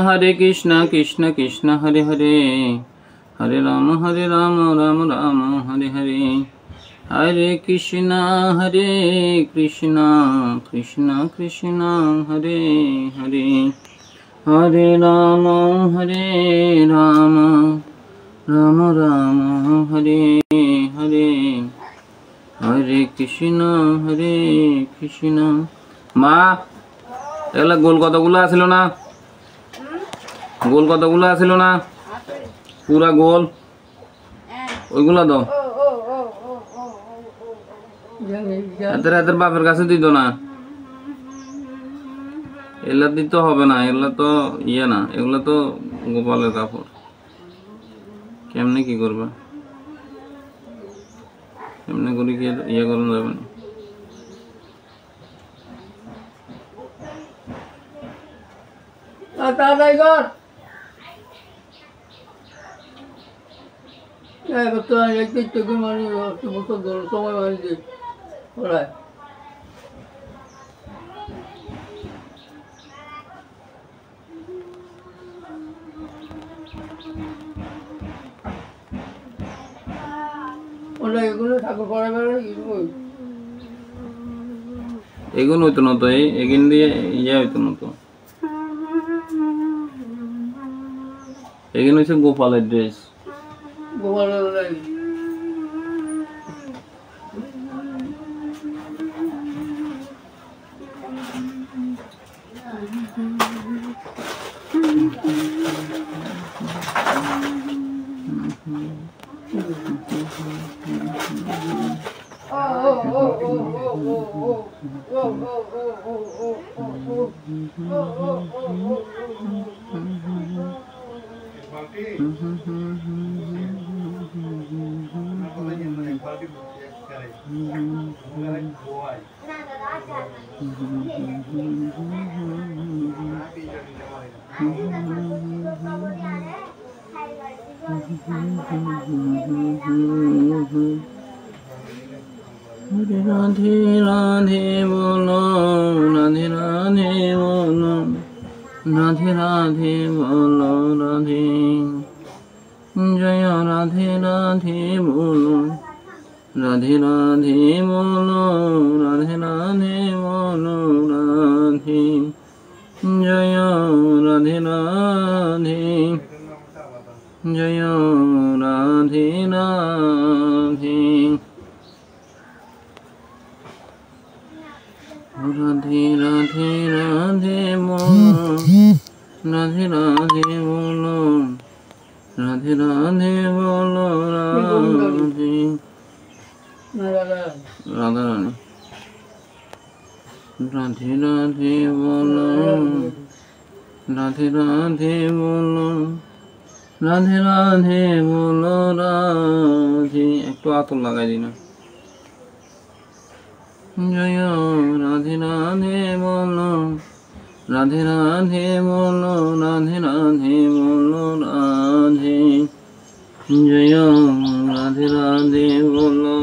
हरे कृष्णा कृष्ण कृष्ण हरे हरे, हरे राम राम राम हरे हरे, हरे कृष्णा कृष्ण कृष्ण हरे हरे, हरे राम राम राम हरे हरे, हरे कृष्णा মা এগুলা গোল কতগুলো আছিল না? গোল কতগুলো আছিল না? পুরা গোল ওইগুলা দাও। এদের বাপের কাছে দিত না, এগুলা দিতে হবে না, এগুলা তো ইয়ে না, এগুলা তো গোপালের কাপড়। কেমনে কি করবে? এমনি করে কি ইয়ে করানো যাবে না? এগুলো হইতো না তো, এগিন দিয়ে ইয়ে হইতো না তো। এখানে হচ্ছে গোপালের ড্রেস। রাধে রাধে বলো, রাধে রাধে বলো, রাধে রাধে বলো রাধে, জয় রাধে রাধে বলো, রাধে রাধে বলো, রাধে রাধে বলো রাধে, জয় রাধে রাধে, জয় রাধে রাধে, রাধে রাধে রাধে বলো, রাধে রাধে বলো, রাধে রাধে বলো রাধে, রাধা রানী, রাধে রাধে বলো, রাধে রাধে বলো, রাধে রাধে বলো রাধে। একটু আতর লাগাই দিন। জয় রাধে রাধে বলো, রাধে রাধে বলো, রাধে রাধে বলো রাধে, জয় রাধে রাধে বলো,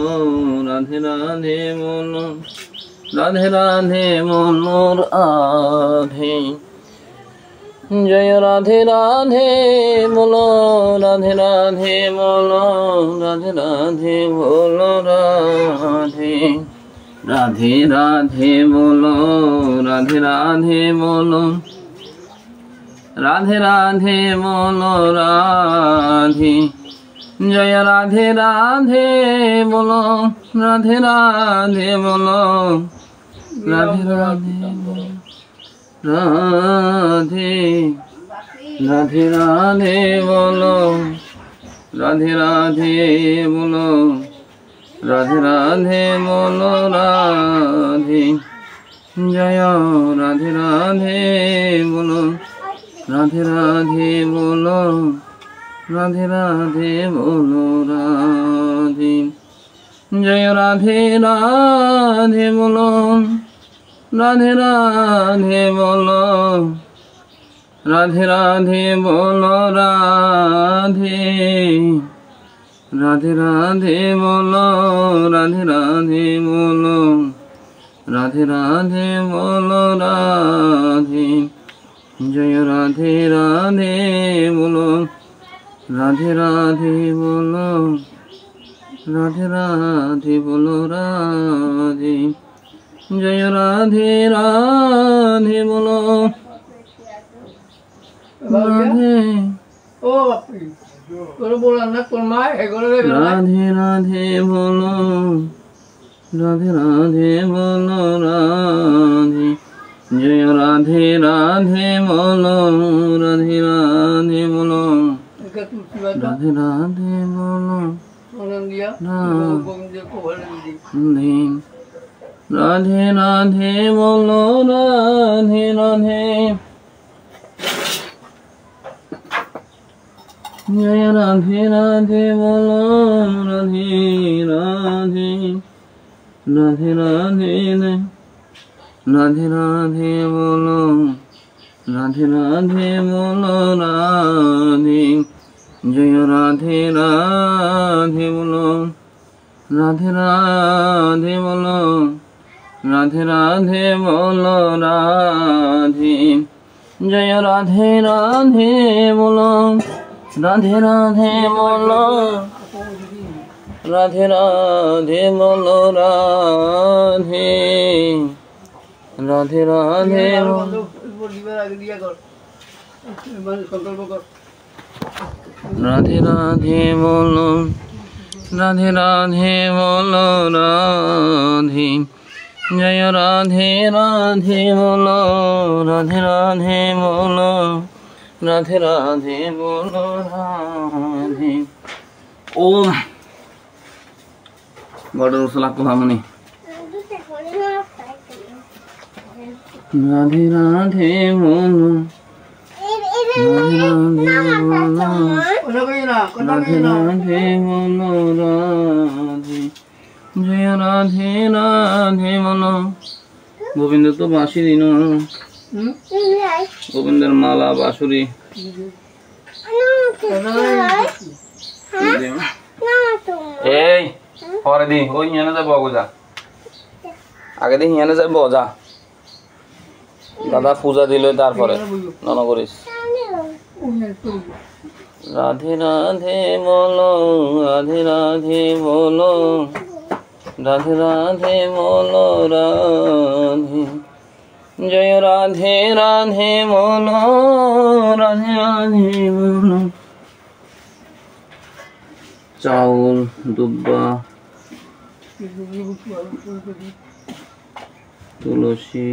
রাধে রাধে বলো, রাধে রাধে বলো রাধে, जय राधे राधे बोलो राधे राधे बोलो राधे राधे बोलो राधे राधे राधे बोलो राधे राधे बोलो राधे राधे बोलो राधे जय राधे राधे बोलो राधे राधे बोलो राधे राधे राधे राधे राधे बोलो राधे राधे बोलो राधे राधे बोलो राधे जय राधे राधे बोलो राधे राधे बोलो राधे राधे बोलो राधे जय राधे राधे बोलो राधे राधे बोलो राधे राधे बोलो राधे राधे राधे बोलो राधे राधे बोलो राधे राधे बोलो राधे जय राधे राधे बोलो राधे राधे बोलो राधे राधे बोलो राधे जय राधे राधे बोलो राधे राधे राधे बोलो राधे राधे बोलो राधे जय राधे राधे बोलो राधे राधे बोलो राधे राधे बोलो राधे राधे बोलो राधे राधे जय राधे राधे बोलो राधे राधे राधे राधे राधे राधे बोलो राधे राधे बोलो राधे जय राधे राधे बोलो राधे राधे बोलो राधे राधे बोलो राधे जय राधे राधे बोलो राधे राधे बोलो राधे राधे बोलो राधे राधे राधे राधे राधे बोलो राधे राधे बोलो राधे जय राधे राधे बोलो राधे राधे बोलो राधे राधे बोलो राधे ओम गॉडर सलाक भामनी राधे राधे बोलो राधे राधे बोलो राधे राधे बोलो राधे जय राधे राधे बोलो गोविंद तो बाँशी दिनो गोविंदर माला बाँसुरी এই পরে দি ওই হিয়ানে যাব যা আগে দি হিয়ানে যাব যা দাদা পূজা দিল তারপরে নন করিস রাধে রাধে বলো রাধে রাধে বলো রাধে রাধে বলো রাধে जय राधे राधे बोलो राधे राधे बोलो चाउल दुब्बा तुलसी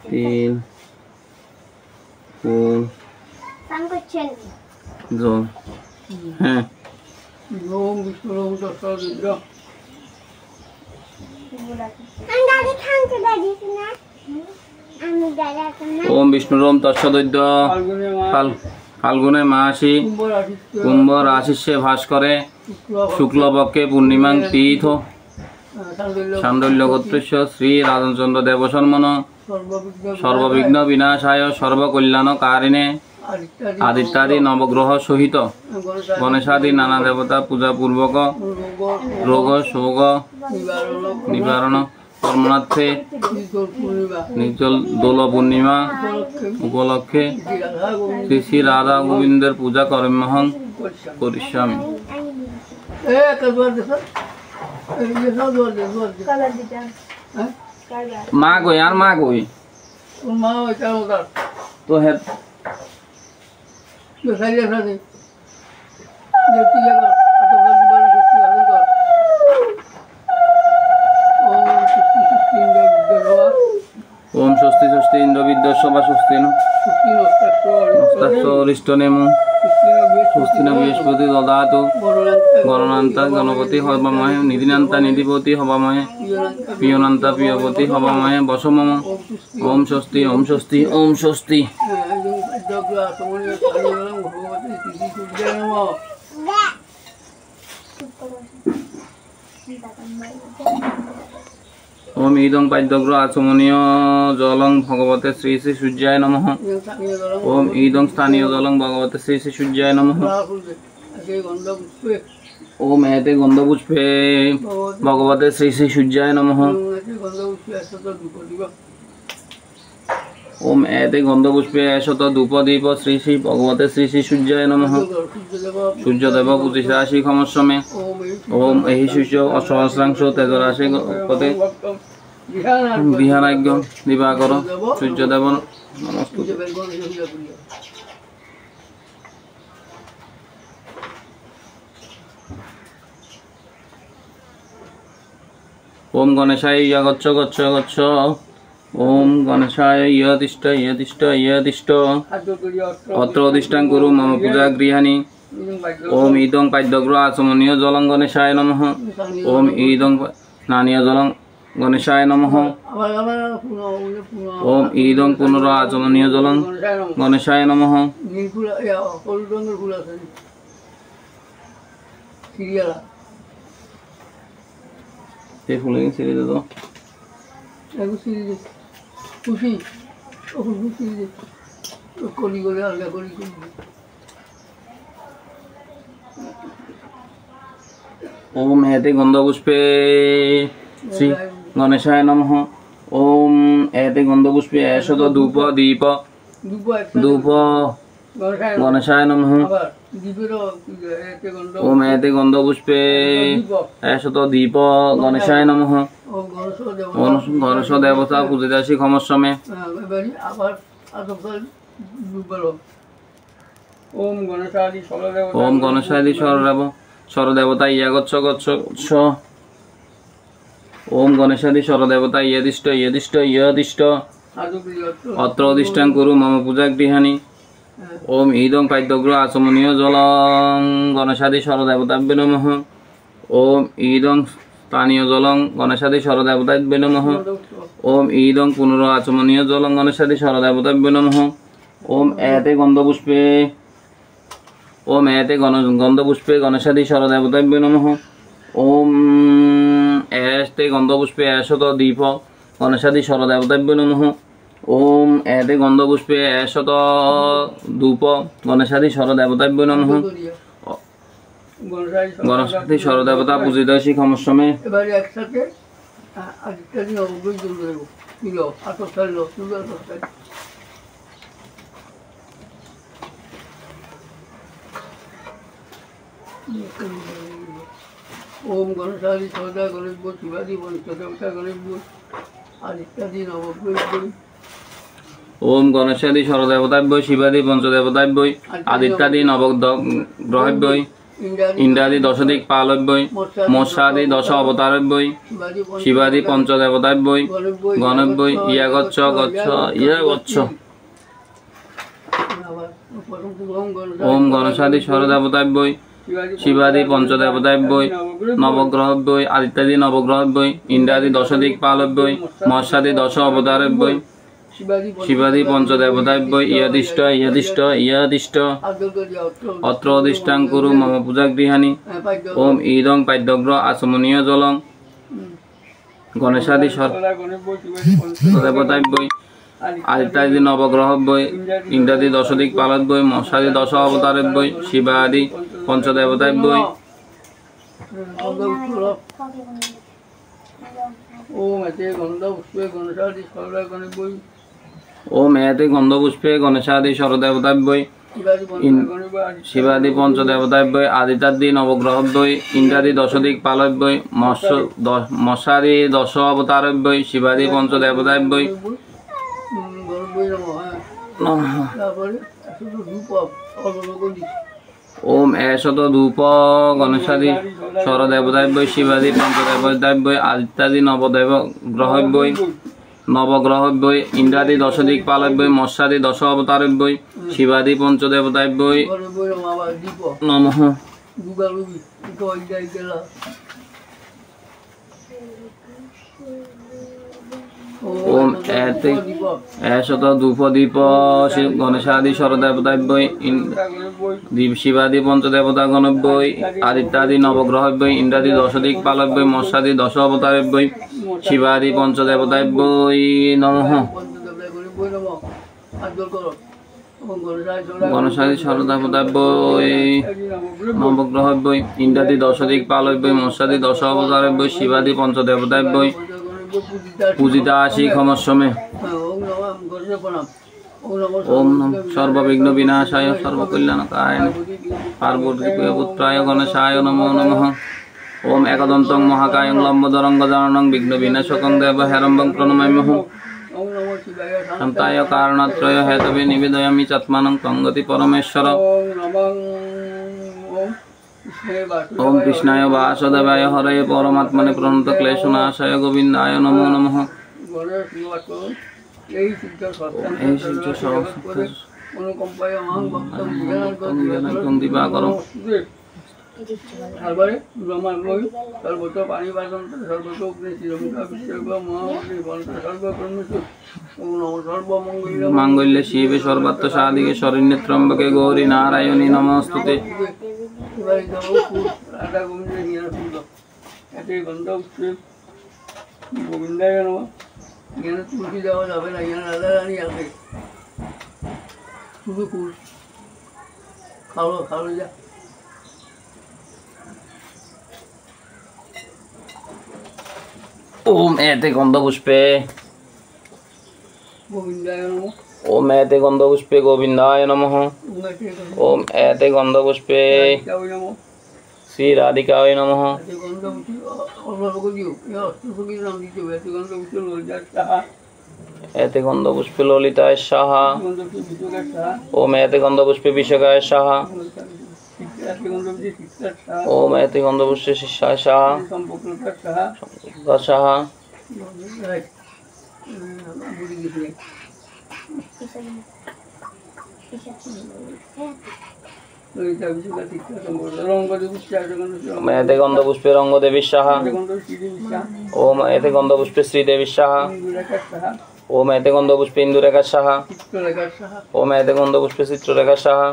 तिल फूल जल हाँ ओम विष्णुरोम तत्सदैद्य फाल्गुने मासी कुंभ राशि से भास करे शुक्ल पक्षे पूर्णिमा तीर्थ शांडल्य गोत्रस्य श्री राधाचंद्र देवशर्मन सर्वविघ्न विनाशाय सर्वकल्याणकारिणे आदित्यादि नवग्रह सहित गणेशादि नाना देवता पूजा पूर्वक रोग शोक निवारण কর্মনাথে নির্জল দোল পূর্ণিমা উপলক্ষে শ্রী শ্রী রাধা গোবিন্দের পূজা কর্মহং করিষ্যামি। মা কই আর মা কই তো হে ओम स्वस्ति स्वस्ति इंद्र विद्यस्व वा स्वस्ति नस्ताक्षरिष्ट नेमु स्वस्ति न बृहस्पति ददातु गणनान्ता गणपति हवामहे निधिनान्ता निधिपति हवामहे प्रियनान्ता प्रियपति हवामहे वसमम। ओम स्वस्ति ओम स्वस्ति ओम स्वस्ति। ओम ईदं पाद्यग्र आचमनीय जलं भगवते श्री श्री सूर्याय नमः। ओम ईदं स्थानीय जलं भगवते श्री श्री सूर्याय नमः। ओम एते गंधपुष्पे भगवते श्री श्री सूर्याय नमः। ओम एते गंधपुष्पे शत धूपदीप श्री श्री भगवते श्री श्री सूर्याय नमः। सूर्यदेव पूजिताशि खमस्मे। ओम एहि सूर्य असहस्रांश तेजराशि पते विहाराज्ञ दिवाकर सूर्यदेव नमस्ते। ओम गणेशाय गच्छ गच्छ गच्छ। ओम गणेशाय यदिष्ट यदिष्ट यदिष्ट अत्र अधिष्ठान कुरु मम पूजा गृहाणि। ओम ईदं पाद्यग्र आचमनीय जलं गणेशाय नमः। ओम ईदं स्नानीय जलं गणेशाय नमः। ओम ईदं पुनर आचमनीय जलं गणेशाय नमः। फुले ছেড়ে দে তো খুশি খুশি কলি করে আলগা করি। ओम एते गंधपुष्पे श्री गणेशाय नमः। ओम एते गंधपुष्पे शत धूप दीप धूप गणेशाय नमः। ओम एते गंधपुष्पे शत दीप गणेशाय नमः। गणेश देवता पूजिताशि खमस्मे। ओम गणेशादि सरदेवता गच्छ गच्छ गच्छ। ओम गणेशादि सरदेवता यदिष्ट यदिष्ट यदिष्ट अत्र अधिष्ठान कुरु मम पूजा गृहाणि। ओम ईदं पाद्यग्र आचमनीय जलं गणेशादि सरदेवताभ्यो नमः। ओम ईदं स्थानीय जलं गणेशादि सरदेवताभ्यो नमः। ओम ईदं पुनर आचमनीय जलं गणेशादि सरदेवताभ्यो नमः। ओम एते गंधपुष्पे ओम एते गंधपुष्पे गणेशादि सरदेवताभ्यो नमः। ओम एते गंधपुष्पे शत दीप गणेशादि सरदेवताभ्यो नमः। ओम एते गंधपुष्पे शत धूप गणेशादि सरदेवताभ्यो नमः। गणेशादि सरदेवता पूजिताशि खमस्मे। ओम गणेशादि सदा गणेश बोध शिवादि पंचदेवता गणेश बोध आदित्यादि नवग्रह। ओम गणेशादि सरदेवताभ्यो शिवादि पंचदेवताभ्यो आदित्यादि नवग्रहभ्यो इंद्रादि दशदिक् पालभ्यो मत्स्यादि दश अवतारभ्यो शिवादि पंचदेवताभ्यो गणभ्यो गच्छ गच्छ गच्छ। ओम गणेशादि सरदेवताभ्यो शिवादि पंचदेवताभ्यो नवग्रहभ्यो आदित्यादि नवग्रहभ्यो इंद्रादि दशदिक् पालभ्यो मत्स्यादि दश अवतारभ्यो शिवादि पंचदेवताभ्यो यदिष्ट यदिष्ट यदिष्ट अत्र अधिष्ठान कुरु मम पूजा गृहाणि। ओम ईदं पाद्यग्र आचमनीय जलं गणेशादि सरदेवताभ्यो आदित्यादि नवग्रहभ्यो इंद्रादि दशदिक् पालभ्यो मत्स्यादि दश अवतारभ्यो शिवादि पंचदेवताभ्यो ওম এতে গন্ধ পুষ্পে গণেশাদি সরলা গণেশবৈ ওম এতে গন্ধ পুষ্পে গণেশাদি সরদেবতাভ্যই শিবাদি পঞ্চদেবতাভ্যই আদিত্যাদি নবগ্রহভ্যই ইন্দ্রাদি দশদিক পালভ্যই মৎস্যাদি দশ অবতারভ্যই শিবাদি পঞ্চদেবতাভ্যই ওম এশত ধূপ গণেশাদি সরদেবতাভ্যই শিবাদি পঞ্চদেবতাভ্যই আদিত্যাদি নবগ্রহভ্যই ইন্দ্রাদি দশদিক পালভ্যই মৎস্যাদি দশ অবতারভ্যই শিবাদি পঞ্চদেবতাভ্যই নমঃ। ওম এতে এশত ধূপ দীপ গণেশাদি সরদেবতাভ্যই শিবাদি পঞ্চদেবতা গণভ্যই আদিত্যাদি নবগ্রহভ্যই ইন্দ্রাদি দশদিক পালভ্যই মৎস্যাদি দশ অবতারভ্যই শিবাদি পঞ্চদেবতাভ্যই নমঃ। গণেশাদি সরদেবতাভ্যই নবগ্রহভ্যই ইন্দ্রাদি দশদিক পালভ্যই মৎস্যাদি দশ অবতারভ্যই শিবাদি পঞ্চদেবতাভ্যই পূজিতা আশি ক্ষমস্বমে। ওম নম সর্ববিঘ্ন বিনাশায় সর্বকল্যাণকায় পার্বতীপুত্রায় গণেশায় নমো নমঃ। ওম একদন্তং মহাকায়ং লম্বোদরং গজাননং বিঘ্ন বিনাশকং দেবহেরম্বং প্রণমাম্যহম। সন্তায় কারণত্রয় হেতবে নিবেদয়ামি চাত্মানং তঙ্গতি পরমেশ্বর। ওম কৃষ্ণায় বাসুদেবায় হরয়ে পরমাত্মনে প্রণত ক্লেশনাশায় গোবিন্দায় নমো নমঃ। এই সিদ্ধ সহস্রং দিবাকরং সর্বত পানি বাদন্ত সর্বত মাঙ্গল্যে শিবে সর্বাত্ম সাধিকে শরণ্যে ত্র্যম্বকে গৌরী নারায়ণী নমস্তুতে। গোবিন্দায় নমঃ। এখানে তুলসী দেওয়া যাবে না, এখানে রাধা রানী আছে, শুধু ফুল খালো খালো যা। ওম এতে গন্ধ পুষ্পে গোবিন্দায় নমঃ। ওম এতে গন্ধ পুষ্পে গোবিন্দায় নমঃ। ওম এতে গন্ধ পুষ্পে শ্রী রাধিকায় নমঃ। এতে গন্ধ পুষ্পে ললিতায় সাহা। ওম এতে গন্ধ পুষ্পে বিশাখায় সাহা। ওম এতে গন্ধ পুষ্পে শিষ্যায় সাহা সাহা। এতে গন্ধ পুষ্পে রঙ্গদেবী সাহা। ওম এতে গন্ধ পুষ্পে শ্রীদেবী সাহা। ওম এতে গন্ধ পুষ্পে ইন্দুরেখা সাহা। ওম এতে গন্ধ পুষ্পে চিত্ররেখা সাহা।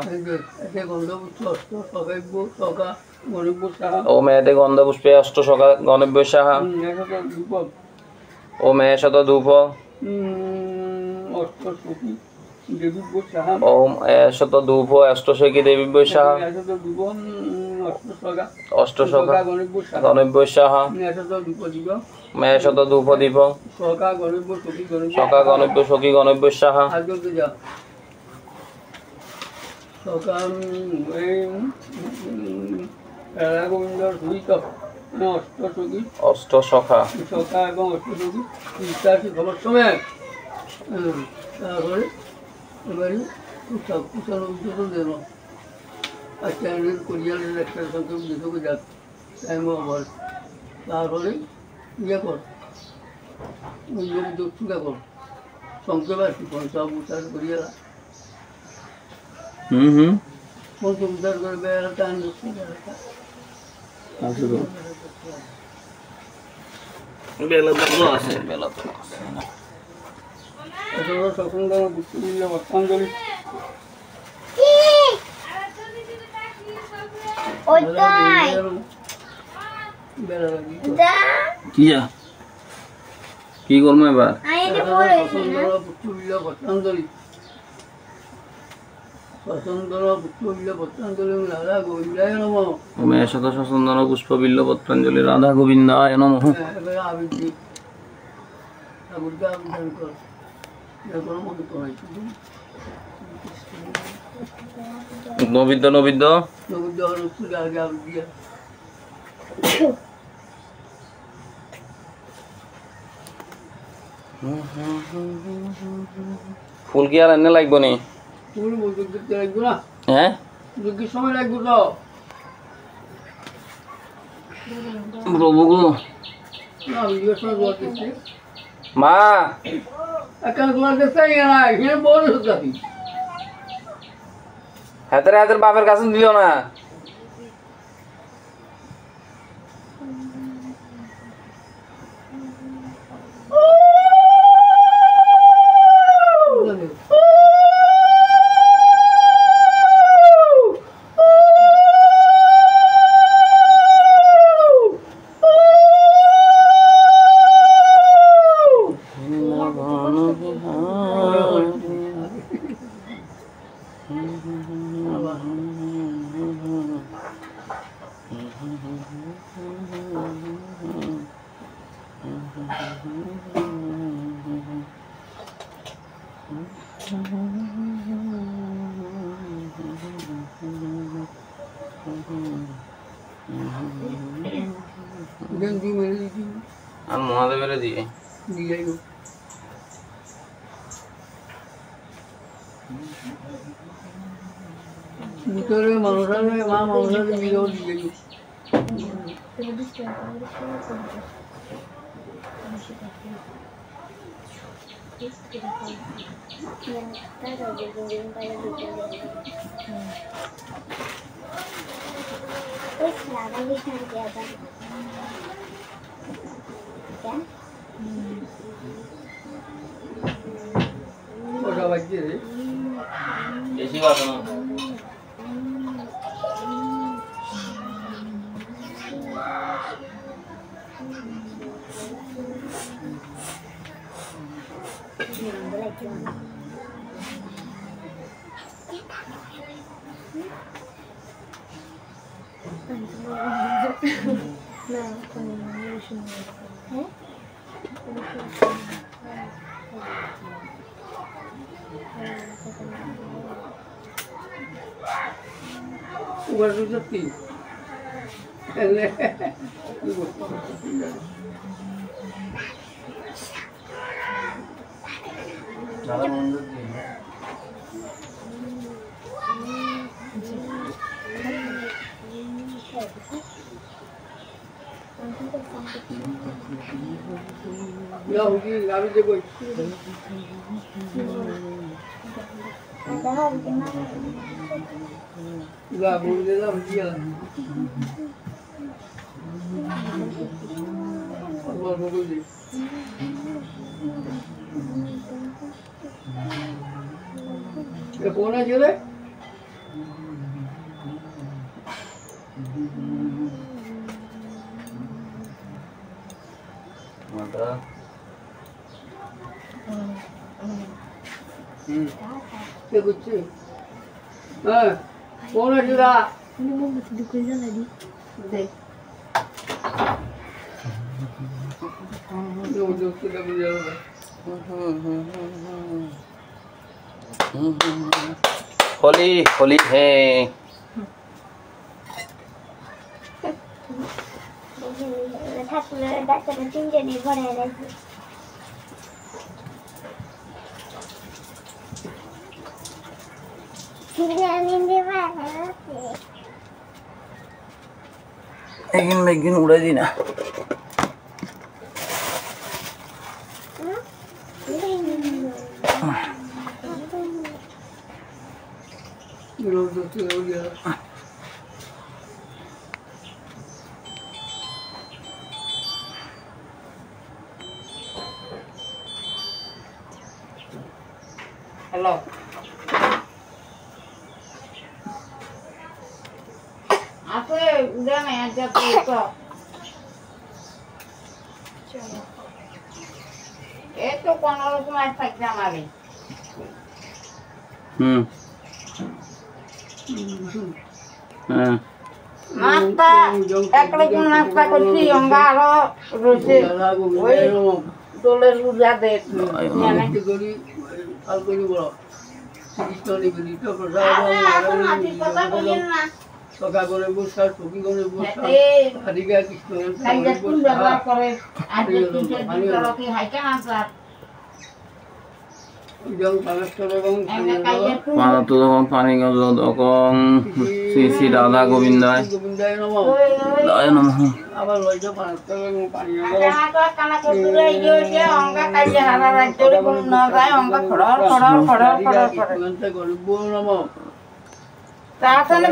ওম এতে গন্ধ পুষ্পে অষ্টসখা গণব্য সাহা। ওম এশত ধূপ ওম এশত ধূপ অষ্টসখী দেবী সাহা। অষ্টসখা গণব্য সাহা। মেশত ধূপ দীপ সখা গণব্য সখী গণব্য সাহা। অষ্টসখা এবং অষ্টসখী সময় তারপরে এবারে কুশল উদ্বোধন দেব। আচ্ছা কোরিয়ালের একটা সংখ্যক দেশকে যাক টাইম বল, তারপরে ইয়ে কর দক্ষিণা কর সংক্ষেপ আর কি সব উদ্ধার করিয়ালা উদ্ধার করে বেড়া টান বেলা তো আছে বেলা তো আছে। কি করবো এবার स्वतंत्र पुष्पबिल्ल पत्राञ्जलिं राधा गोविन्दाय नमः। ओमे शत सचन्दन पुष्पबिल्ल पत्राञ्जलि राधा गोविन्दाय नमः। এবারে আবৃত্তি ঠাকুরকে আবিষ্কার কর এরকম মনে করাইছি নবিদ্য নবিদ্য নবদ্য অনুষ্ঠিত আগে আবৃত্তি ফুল কি আর এনে লাগবো নি? ফুল বলতে দেখতে লাগবে না হ্যাঁ যজ্ঞের সময় লাগবে তো প্রভু গো না ভিডিওর সময় জোয়ার দিচ্ছি মা এখানে জোয়ার দিচ্ছে না এখানে বড় হচ্ছে হাতের হাতের বাপের কাছে দিও না। গেঞ্জি মেরে দিচ্ছি আর মহাদেবের দিয়ে দিয়ে যাইব ভিতরে মানুষ আছে মা মানুষ আছে দিয়েও দিয়ে যাইব কটা বাজছে রে বেশি কথা না উগার সত্যি আমি যে বই বলে দিলাম দিয়ে অল্প বুঝলি কোন আছে রে বুঝছি হ্যাঁ কোন আছে রা होली होली है एक दिन उड़ा दी ना हेलो आपे उधर में आ जा तो ये तो कौन और तुम्हारे पैसा मारे হ্যাঁ নাস্তা একরকম নাস্তা করছি আমরা আরো রয়েছে ওই দোলের পূজা দেখ সকা করে বসা চকি করে বসা হারিকা কৃষ্ণ পানি গজকং শ্রী শ্রী রাধা গোবিন্দায় দায় নমঃ। আবার লইতে পানি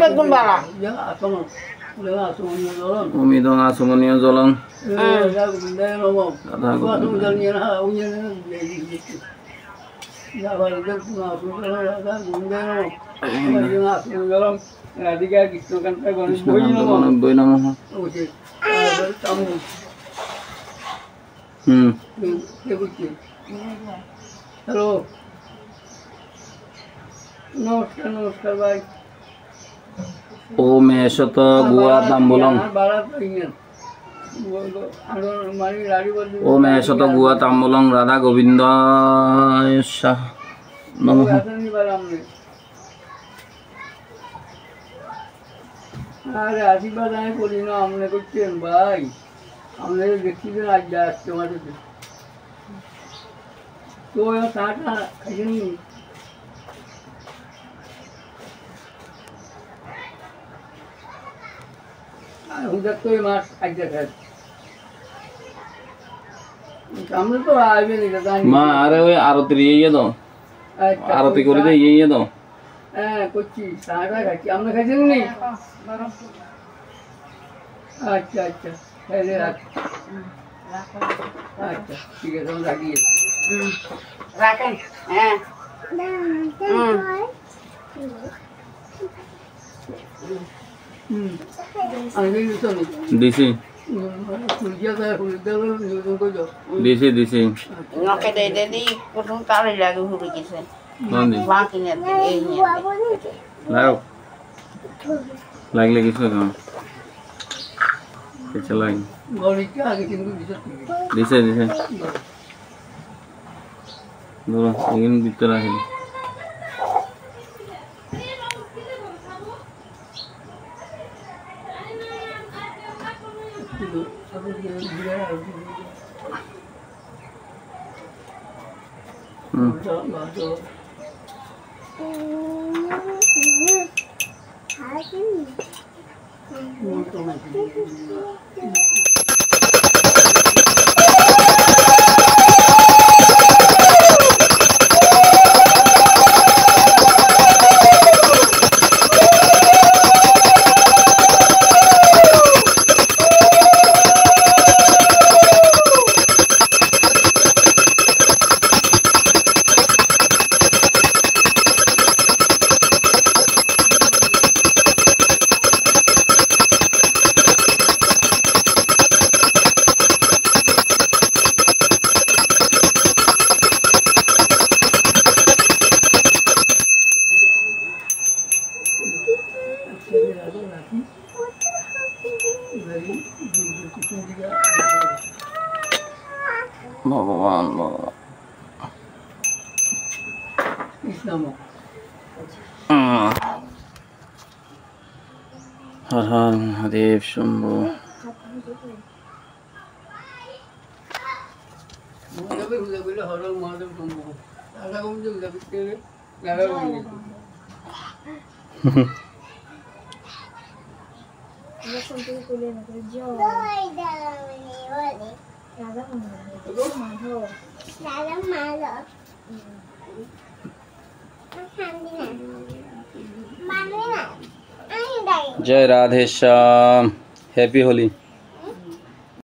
বেগুন বাড়া অমিদং আসমনীয় জলং রাধিকা কৃষ্ণকান্ত কৃষ্ণকান্তনব্বই নমঃ। হ্যালো নমস্কার নমস্কার ভাই ওম এষত গুয়া তাম্বুলং ওম এষত গুয়া তাম্বুলং রাধা গোবিন্দায় নমঃ। আরে আশীর্বাদ আমি করি না আপনি করছেন ভাই আপনাদের দেখছিলেন আজ আসছে আমাদের তো চাটা খাইছেন হুদার তো মাছ আজ দেখায় আমরা তো আসবেন মা আরে ওই আরতি ইয়ে দাও আরতি করে দে ইয়ে দাও। হ্যাঁ করছি চাটা খাচ্ছি আপনি খাইছেন নি আচ্ছা আচ্ছা রাখছি আচ্ছা ঠিক আছে আমি রাখি রাখেন হ্যাঁ দিছি দিছি দিছি নকে দে দে দি কোন তারে লাগে হুড়ি গেছে বাকি নে এই নে লাও লাগলে কিছু না চলাই দিছে দিছে ধরো এখানে ভিতরে রাখি ভগবান হর হর মহাদেব শম্ভু जय राधे श्याम हैप्पी होली।